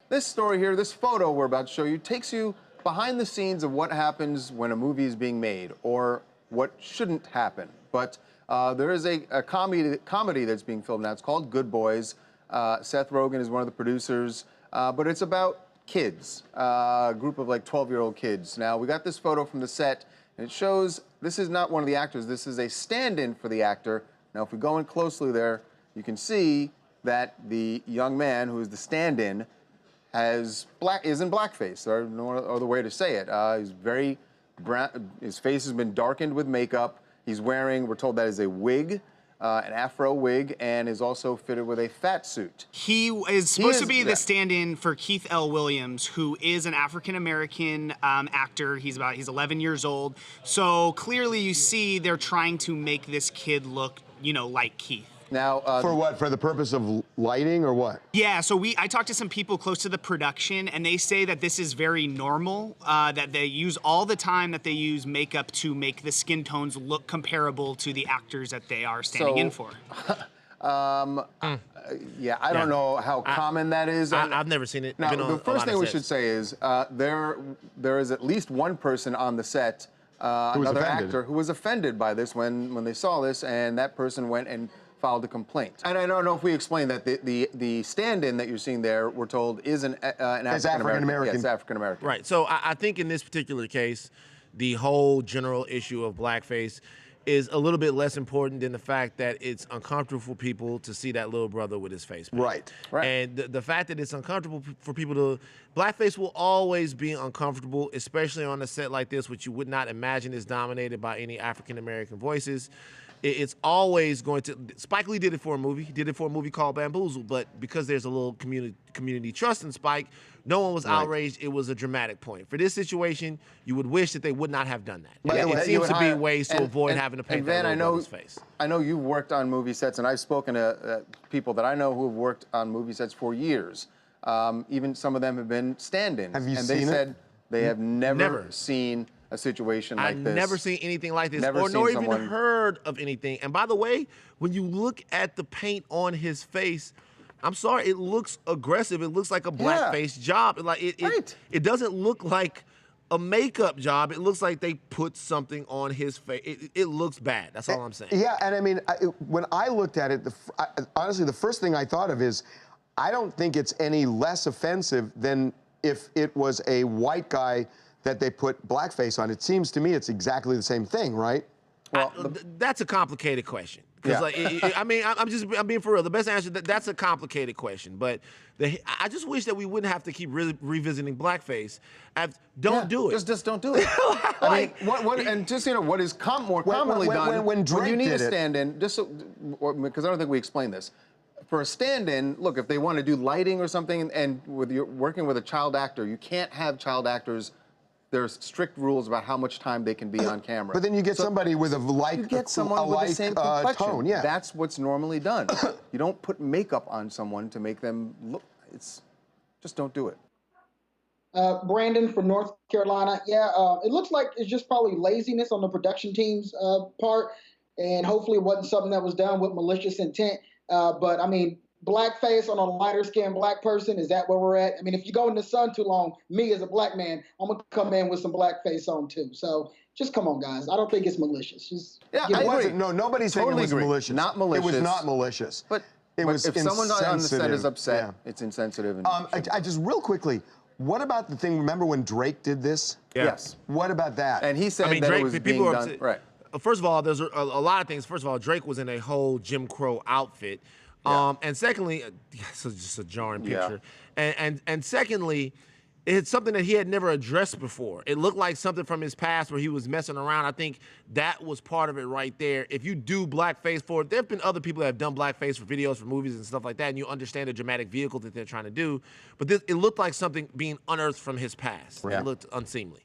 this story here, this photo we're about to show you, takes you behind the scenes of what happens when a movie is being made, or what shouldn't happen. But there is a comedy that's being filmed now. It's called Good Boys. Seth Rogan is one of the producers, but it's about kids, a group of like 12-year-old kids. Now, we got this photo from the set, and it shows this is not one of the actors. This is a stand-in for the actor. Now, if we go in closely there, you can see that the young man who is the stand-in is in blackface, or no other way to say it. He's very brown. His face has been darkened with makeup. He's wearing, we're told that is a wig, an afro wig, and is also fitted with a fat suit. He is supposed to be the stand-in for Keith L. Williams, who is an African-American actor. He's 11 years old. So clearly you see they're trying to make this kid look, you know, like Keith. Now, for what? For the purpose of lighting or what? Yeah, so I talked to some people close to the production, and they say that this is very normal, that they use all the time that they use makeup to make the skin tones look comparable to the actors that they are standing in for. Yeah, I don't know how common that is. I've never seen it. Now, the first thing we should say is there is at least one person on the set, another actor, who was offended by this when they saw this, and that person went and filed a complaint. And I don't know if we explained that the stand-in that you're seeing there, we're told, is an African-American. Yes, African-American. Right, so I think in this particular case, the whole general issue of blackface is a little bit less important than the fact that it's uncomfortable for people to see that little brother with his face paint. Right. And the fact that it's uncomfortable for people to, blackface will always be uncomfortable, especially on a set like this, which you would not imagine is dominated by any African-American voices. It's always going to, Spike Lee did it for a movie. He did it for a movie called Bamboozle, but because there's a little community trust in Spike, no one was outraged. It was a dramatic point. For this situation, you would wish that they would not have done that. It seems to be ways to avoid having to paint that little brother's face. I know you've worked on movie sets, and I've spoken to people that I know who have worked on movie sets for years. Even some of them have been stand-ins. Have you and seen they it? said they have never seen a situation like this. I've never seen anything like this, Never nor seen even heard of anything. And by the way, when you look at the paint on his face, I'm sorry, it looks aggressive. It looks like a blackface job. Like it doesn't look like a makeup job. It looks like they put something on his face. It looks bad. That's all I'm saying. Yeah, and I mean, when I looked at it, honestly, the first thing I thought of is, I don't think it's any less offensive than if it was a white guy that they put blackface on. It seems to me it's exactly the same thing, right? Well, that's a complicated question. Because I mean, I'm being for real. The best answer, that's a complicated question. But I just wish that we wouldn't have to keep revisiting blackface. Don't do it. Just don't do it. I mean, and just, you know, what is more commonly done when you need a stand-in, just because I don't think we explained this. For a stand-in, look, if they want to do lighting or something, and you're working with a child actor, you can't have child actors. There's strict rules about how much time they can be on camera. But then you get somebody with a like, someone with the same complexion. Tone, yeah. That's what's normally done. You don't put makeup on someone to make them look. Just don't do it. Brandon from North Carolina. Yeah, it looks like it's just probably laziness on the production team's part, and hopefully it wasn't something that was done with malicious intent. But I mean, blackface on a lighter-skinned black person, is that where we're at? I mean, if you go in the sun too long, me as a black man, I'm going to come in with some blackface on too. So just come on, guys. I don't think it's malicious. Just it wasn't. No, nobody's saying it was malicious. Not malicious. It was not malicious. But it was if someone on the set is upset, it's insensitive. And I just, real quickly, what about the thing, remember when Drake did this? Yeah. Yes. What about that? And he said that Drake, it was being done. Right. First of all, there's a lot of things. First of all, Drake was in a whole Jim Crow outfit. And secondly, it's just a jarring picture. And secondly, it's something that he had never addressed before. It looked like something from his past where he was messing around. I think that was part of it right there. If you do blackface for it, there have been other people that have done blackface for videos, for movies and stuff like that, and you understand the dramatic vehicle that they're trying to do. But it looked like something being unearthed from his past. It looked unseemly.